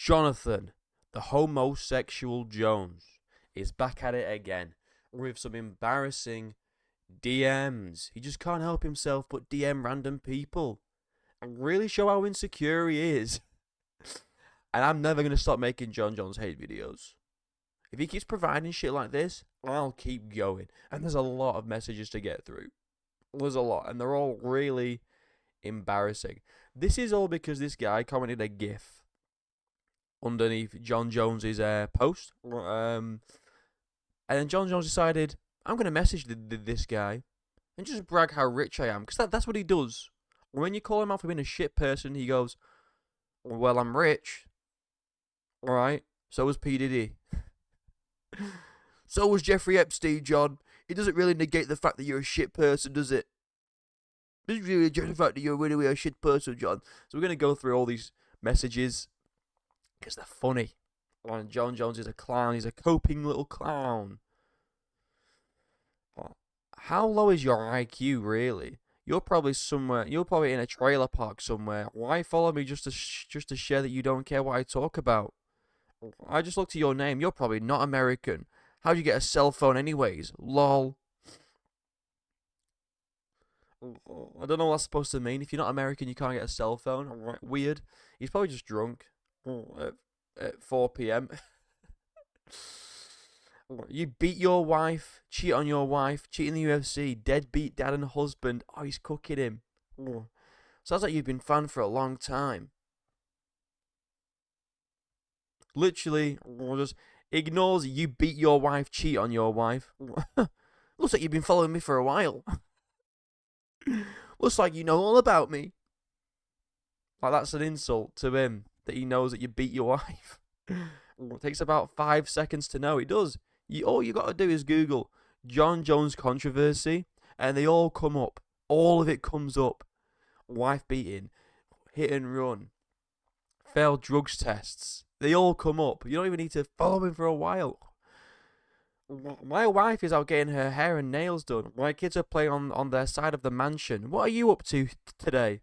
Jonathan, the homosexual Jones, is back at it again with some embarrassing DMs. He just can't help himself but DM random people and really show how insecure he is. And I'm never going to stop making John Jones hate videos. If he keeps providing shit like this, I'll keep going. And there's a lot of messages to get through. There's a lot. And they're all really embarrassing. This is all because this guy commented a GIF underneath John Jones's post. And then John Jones decided, I'm going to message this guy and just brag how rich I am. Because that's what he does. When you call him out for being a shit person, he goes, well, I'm rich. Alright? So was P. Diddy. So was Jeffrey Epstein, John. It doesn't really negate the fact that you're a shit person, does it? It doesn't really negate the fact that you're really a shit person, John. So we're going to go through all these messages because they're funny. And John Jones is a clown. He's a coping little clown. How low is your IQ, really? You're probably somewhere. You're probably in a trailer park somewhere. Why follow me just to share that you don't care what I talk about? I just looked at your name. You're probably not American. How'd you get a cell phone anyways? Lol. I don't know what that's supposed to mean. If you're not American, you can't get a cell phone. Right, weird. He's probably just drunk at 4 p.m. You beat your wife, cheat on your wife, cheat in the UFC, deadbeat dad and husband. Oh, he's cooking him. Sounds like you've been fun for a long time. Literally, just ignores you beat your wife, cheat on your wife. Looks like you've been following me for a while. Looks like you know all about me. Like that's an insult to him that he knows that you beat your wife. It takes about 5 seconds to know. It does. All you got to do is Google John Jones controversy, and they all come up. All of it comes up. Wife beating, hit and run, failed drugs tests. They all come up. You don't even need to follow him for a while. My wife is out getting her hair and nails done. My kids are playing on their side of the mansion. What are you up to today?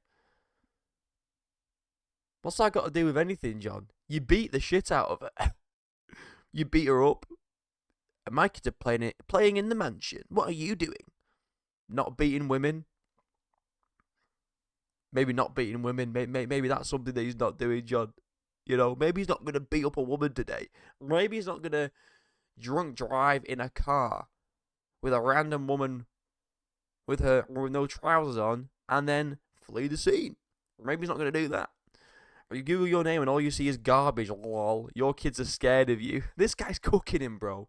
What's that got to do with anything, John? You beat the shit out of her. You beat her up. And my kids are playing in the mansion. What are you doing? Not beating women? Maybe not beating women. Maybe that's something that he's not doing, John. You know, maybe he's not going to beat up a woman today. Maybe he's not going to drunk drive in a car with a random woman with no trousers on and then flee the scene. Maybe he's not going to do that. Or you Google your name and all you see is garbage. Lol. Your kids are scared of you. This guy's cooking him, bro.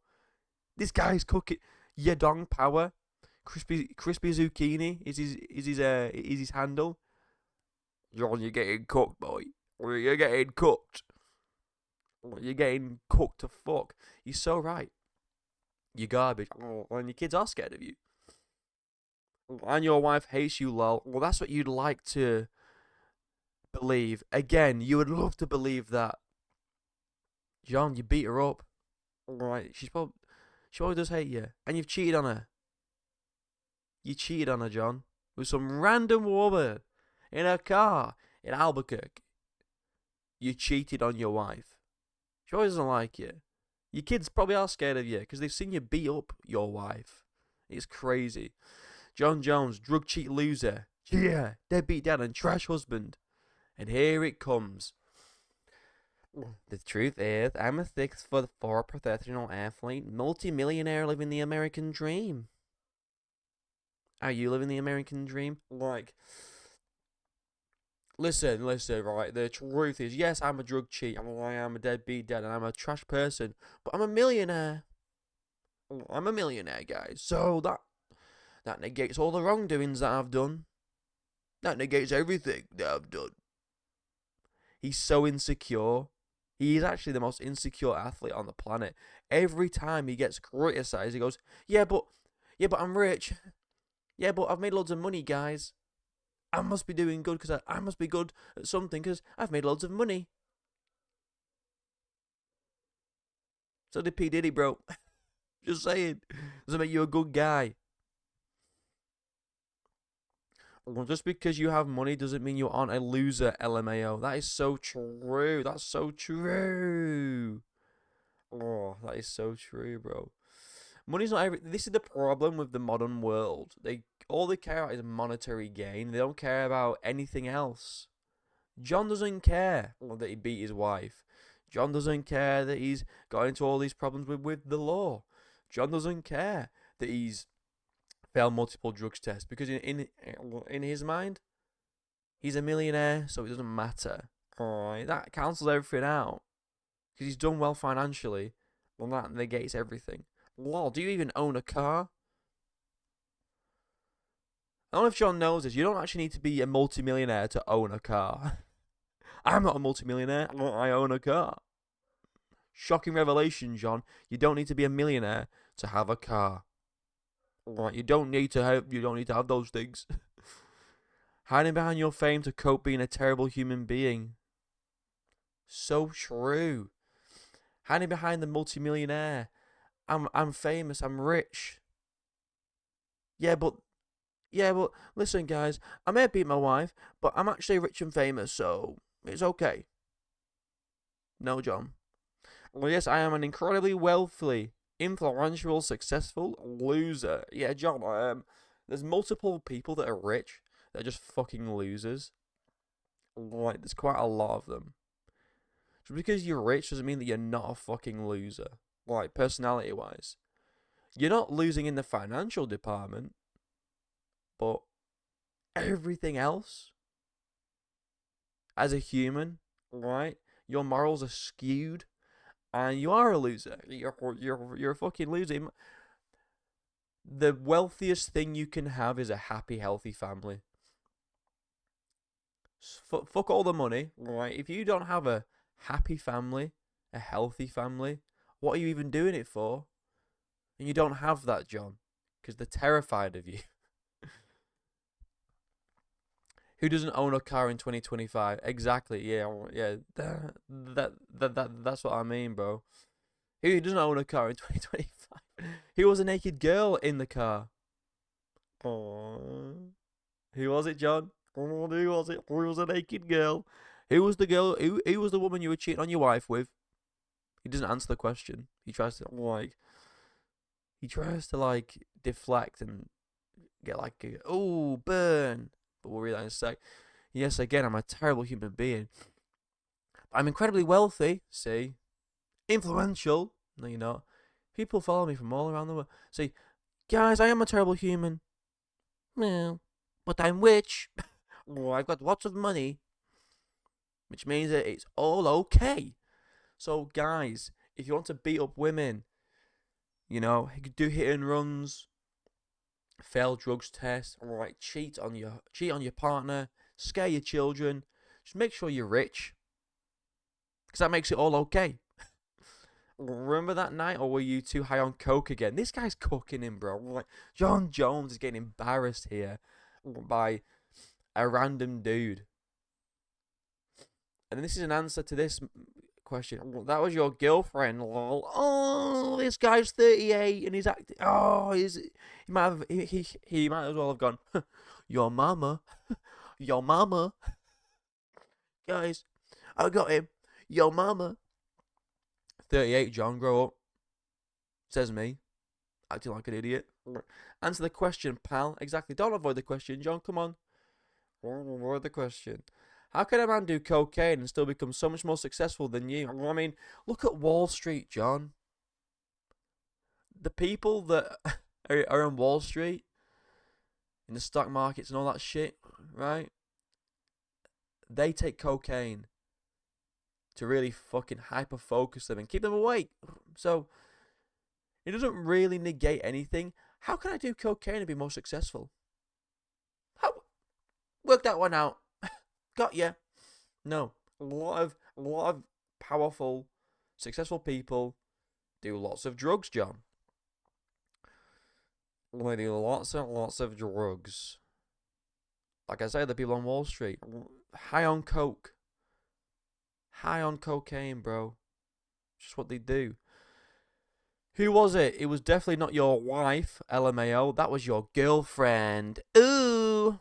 This guy's cooking. Yedong Power, crispy zucchini is his handle. John, you're getting cooked, boy. You're getting cooked. You're getting cooked to fuck. You're so right. You're garbage. And your kids are scared of you. And your wife hates you, lol. Well, that's what you'd like to believe. Again, you would love to believe that. John, you beat her up. Alright, she probably does hate you. And you've cheated on her. You cheated on her, John. With some random woman in a car in Albuquerque. You cheated on your wife. She always doesn't like you. Your kids probably are scared of you because they've seen you beat up your wife. It's crazy. John Jones, drug cheat loser. Yeah, deadbeat dad and trash husband. And here it comes. The truth is, I'm a 6'4" professional athlete, multi-millionaire living the American dream. Are you living the American dream? Like, listen, right? The truth is, yes, I'm a drug cheat. I am a deadbeat dad, and I'm a trash person. But I'm a millionaire. I'm a millionaire, guys. So that negates all the wrongdoings that I've done. That negates everything that I've done. He's so insecure. He is actually the most insecure athlete on the planet. Every time he gets criticized, he goes, yeah, but I'm rich. Yeah, but I've made loads of money, guys. I must be doing good because I must be good at something because I've made loads of money. So did P. Diddy, bro. Just saying. Doesn't make you a good guy. Well, just because you have money doesn't mean you aren't a loser, LMAO. That is so true. That's so true. Oh, that is so true, bro. Money's not everything. This is the problem with the modern world. All they care about is monetary gain. They don't care about anything else. John doesn't care that he beat his wife. John doesn't care that he's got into all these problems with the law. John doesn't care that he's failed multiple drugs tests because in his mind, he's a millionaire, so it doesn't matter. Alright, that cancels everything out because he's done well financially. Well, that negates everything. Lol, do you even own a car? I don't know if John knows this. You don't actually need to be a multimillionaire to own a car. I'm not a multimillionaire. I own a car. Shocking revelation, John. You don't need to be a millionaire to have a car. Right, you don't need to have those things. Hiding behind your fame to cope being a terrible human being. So true. Hiding behind the multimillionaire. I'm famous, I'm rich. Yeah, but listen guys, I may have beat my wife, but I'm actually rich and famous, so it's okay. No, John. Well, yes, I am an incredibly wealthy, influential, successful loser. Yeah, John, there's multiple people that are rich that are just fucking losers. Like, there's quite a lot of them. Just because you're rich doesn't mean that you're not a fucking loser. Like, personality-wise. You're not losing in the financial department, but everything else, as a human, right? Your morals are skewed, and you are a loser. You're a fucking loser. The wealthiest thing you can have is a happy, healthy family. Fuck all the money, right? If you don't have a happy family, a healthy family, what are you even doing it for? And you don't have that, John, because they're terrified of you. Who doesn't own a car in 2025? Exactly. Yeah. That's what I mean, bro. Who doesn't own a car in 2025? Who was a naked girl in the car? Oh, who was it, John? Oh, who was it? Who was a naked girl? Who was the girl? Who was the woman you were cheating on your wife with? He doesn't answer the question. He tries to deflect and get like, oh, burn. But we'll read that in a sec. Yes, again, I'm a terrible human being. I'm incredibly wealthy. See, influential. No, you're not. People follow me from all around the world. See, guys, I am a terrible human. No, but I'm rich. I've got lots of money, which means that it's all okay. So, guys, if you want to beat up women, do hit and runs, fail drugs tests, alright, cheat on your partner, scare your children. Just make sure you're rich, because that makes it all okay. Remember that night, or were you too high on coke again? This guy's cooking him, bro. Like, John Jones is getting embarrassed here by a random dude. And this is an answer to this question. That was your girlfriend, lol. Oh, this guy's 38 and he's acting. Oh, he might as well have gone. Your mama, your mama. Guys, I got him. Your mama. 38, John, grow up. Says me, acting like an idiot. Answer the question, pal. Exactly. Don't avoid the question, John. Come on. Don't avoid the question. How can a man do cocaine and still become so much more successful than you? I mean, look at Wall Street, John. The people that are on Wall Street, in the stock markets and all that shit, right? They take cocaine to really fucking hyper focus them and keep them awake. So, it doesn't really negate anything. How can I do cocaine and be more successful? Work that one out. Got ya. No, a lot of powerful, successful people do lots of drugs, John. They do lots and lots of drugs. Like I say, the people on Wall Street, high on coke, high on cocaine, bro. Just what they do. Who was it? It was definitely not your wife, LMAO. That was your girlfriend. Ooh.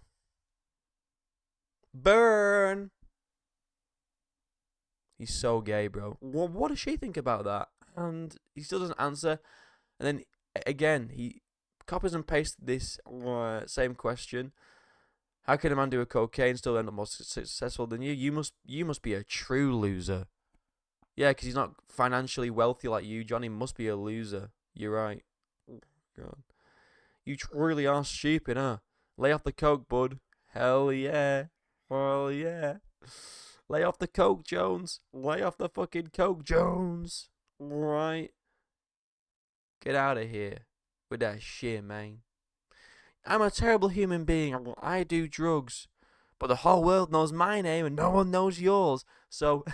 Burn. He's so gay, bro. What does she think about that? And he still doesn't answer. And then again, he copies and pastes this same question. How can a man do a cocaine and still end up more successful than you? You must be a true loser. Yeah, because he's not financially wealthy like you, Johnny. Must be a loser. You're right. Oh, God. You truly are stupid, huh? Lay off the coke, bud. Hell yeah. Hell yeah. Lay off the coke, Jones. Lay off the fucking coke, Jones. Right. Get out of here with that shit, man. I'm a terrible human being. I do drugs. But the whole world knows my name and no one knows yours. So,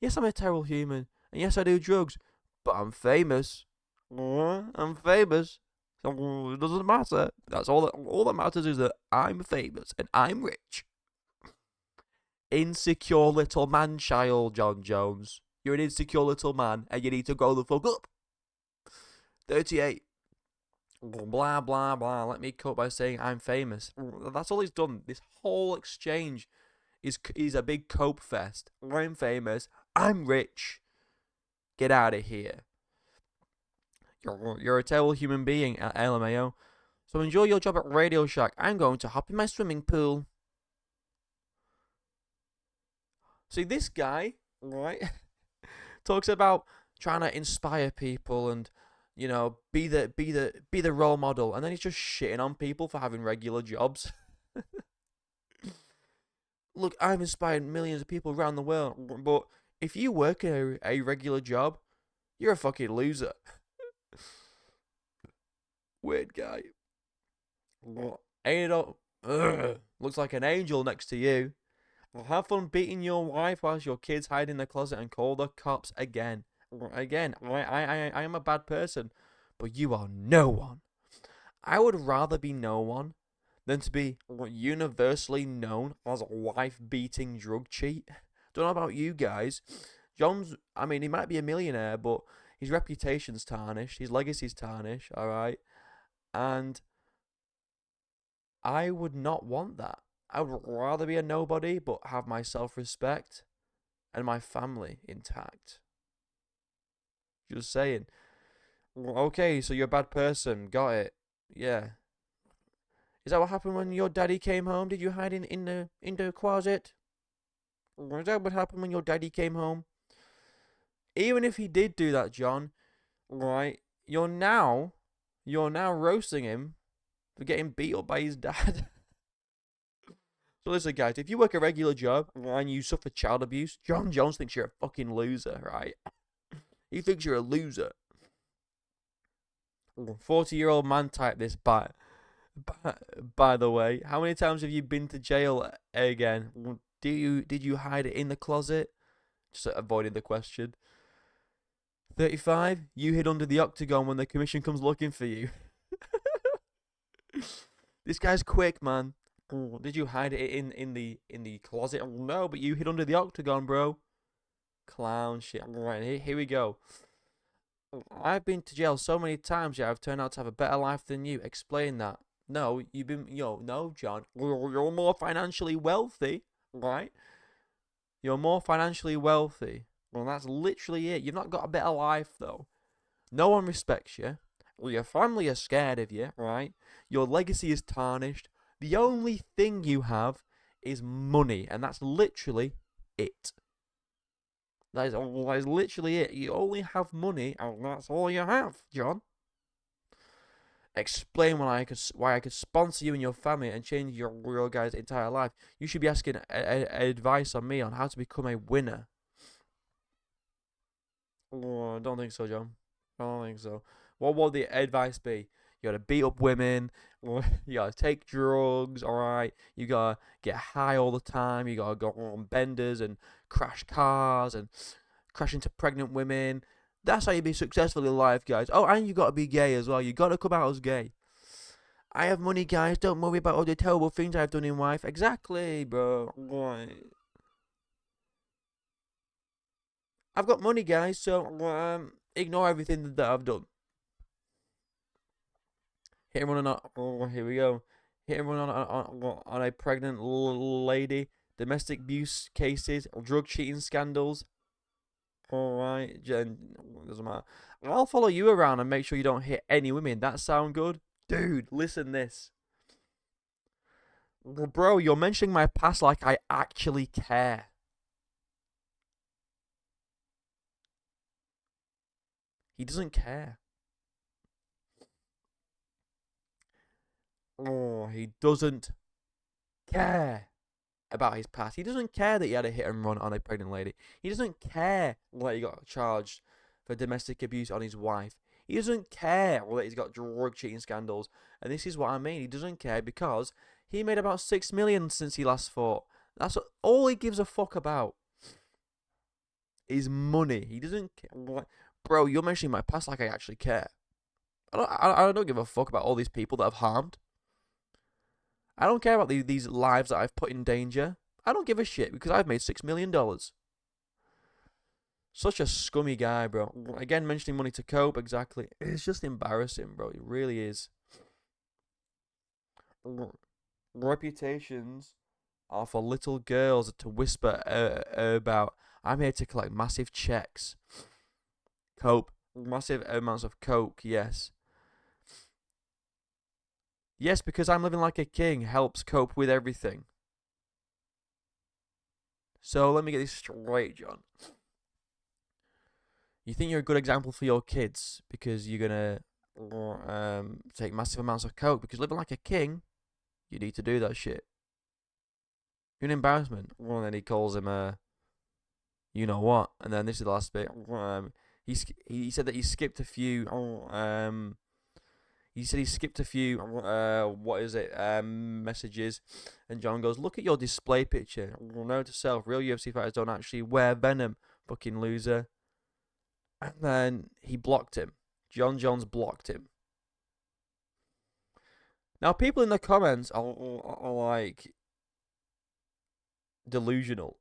yes, I'm a terrible human. And yes, I do drugs. But I'm famous. I'm famous. So it doesn't matter. That's all that matters is that I'm famous and I'm rich. Insecure little man child, John Jones. You're an insecure little man and you need to grow the fuck up. 38. Blah, blah, blah. Let me cut by saying I'm famous. That's all he's done. This whole exchange is a big cope fest. I'm famous. I'm rich. Get out of here. You're a terrible human being, LMAO. So enjoy your job at Radio Shack. I'm going to hop in my swimming pool. See, this guy, right, talks about trying to inspire people and, you know, be the role model, and then he's just shitting on people for having regular jobs. Look, I've inspired millions of people around the world, but if you work a regular job, you're a fucking loser. Weird guy. Ain't it looks like an angel next to you. Well, have fun beating your wife whilst your kids hide in the closet and call the cops again. Again, I am a bad person, but you are no one. I would rather be no one than to be universally known as a wife-beating drug cheat. Don't know about you guys. John's, I mean, he might be a millionaire, but his reputation's tarnished, his legacy's tarnished, alright? And I would not want that. I would rather be a nobody, but have my self-respect and my family intact. Just saying. Okay, so you're a bad person. Got it. Yeah. Is that what happened when your daddy came home? Did you hide in the closet? Is that what happened when your daddy came home? Even if he did do that, John, right? You're now roasting him for getting beat up by his dad. So listen, guys, if you work a regular job and you suffer child abuse, John Jones thinks you're a fucking loser, right? He thinks you're a loser. 40-year-old man type this, by the way. How many times have you been to jail again? Did you hide it in the closet? Just avoiding the question. 35, you hid under the octagon when the commission comes looking for you. This guy's quick, man. Did you hide it in the closet? No, but you hid under the octagon, bro. Clown shit. Right, here we go. I've been to jail so many times, yeah, I've turned out to have a better life than you. Explain that. No, you've been, no, John. You're more financially wealthy, right? You're more financially wealthy. Well, that's literally it. You've not got a better life, though. No one respects you. Well, your family are scared of you, right? Your legacy is tarnished. The only thing you have is money, and that's literally it. That is literally it. You only have money, and that's all you have, John. Explain why I could sponsor you and your family and change your guy's entire life. You should be asking advice on me on how to become a winner. Oh, I don't think so, John. I don't think so. What would the advice be? You gotta beat up women. You gotta take drugs. All right. You gotta get high all the time. You gotta go on benders and crash cars and crash into pregnant women. That's how you be successful in life, guys. Oh, and you gotta be gay as well. You gotta come out as gay. I have money, guys. Don't worry about all the terrible things I've done in life. Exactly, bro. Right. I've got money, guys. So ignore everything that I've done. Hit him on here we go. Hit him on a pregnant lady. domestic abuse cases, drug cheating scandals. Alright, doesn't matter. I'll follow you around and make sure you don't hit any women. That sound good? Dude, listen this. Bro, you're mentioning my past like I actually care. He doesn't care. Oh, he doesn't care about his past. He doesn't care that he had a hit and run on a pregnant lady. He doesn't care that he got charged for domestic abuse on his wife. He doesn't care that he's got drug cheating scandals. And this is what I mean. He doesn't care because he made about 6 million since he last fought. That's all he gives a fuck about. Is money. He doesn't care. Bro, you're mentioning my past like I actually care. I don't give a fuck about all these people that I've harmed. I don't care about these lives that I've put in danger. I don't give a shit because I've made $6 million. Such a scummy guy, bro. Again, mentioning money to cope, exactly. It's just embarrassing, bro. It really is. Reputations are for little girls to whisper about. I'm here to collect massive checks. Cope. Massive amounts of coke, yes. Yes, because I'm living like a king helps cope with everything. So let me get this straight, John. You think you're a good example for your kids because you're gonna take massive amounts of coke because living like a king, you need to do that shit. You're an embarrassment. Well, then he calls him you know what? And then this is the last bit. He said that he skipped a few. He said he skipped a few. What is it? Messages. And John goes, look at your display picture. Note to self, real UFC fighters don't actually wear venom. Fucking loser. And then he blocked him. John Jones blocked him. Now, people in the comments are like delusional.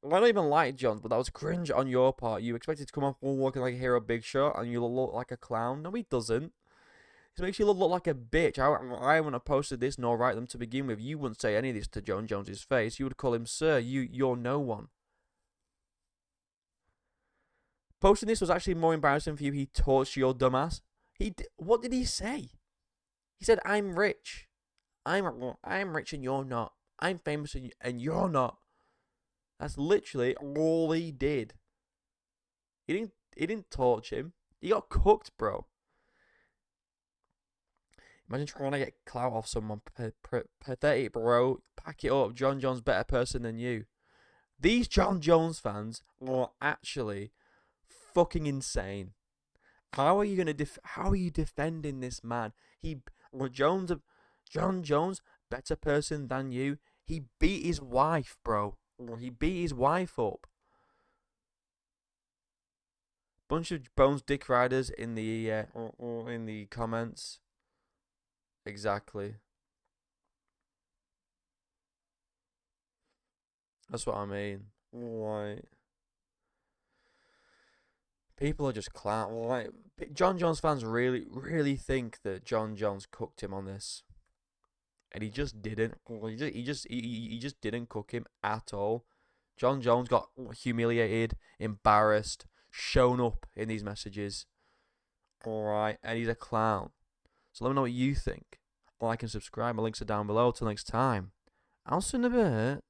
I don't even like John, but that was cringe on your part. You expected to come off walking like a hero, big shot, and you look like a clown. No, he doesn't. It makes you look like a bitch. I wouldn't have posted this nor write them to begin with. You wouldn't say any of this to John Jones's face. You would call him sir. You're no one. Posting this was actually more embarrassing for you. He torched your dumbass. What did he say? He said, "I'm rich. I'm rich and you're not. I'm famous and you're not." That's literally all he did. He didn't torch him. He got cooked, bro. Imagine trying to get clout off someone. Pathetic, bro. Pack it up. John Jones better person than you. These John Jones fans are actually fucking insane. How are you defending this man? John Jones, better person than you. He beat his wife, bro. He beat his wife up. Bunch of Bones Dick Riders in the comments. Exactly. That's what I mean. Like, people are just clown. Like, John Jones fans really think that John Jones cooked him on this, and he just didn't. He just didn't cook him at all. John Jones got humiliated, embarrassed, shown up in these messages. Alright, and he's a clown. So let me know what you think. Like and subscribe. My links are down below. Till next time, I'll see you in a bit.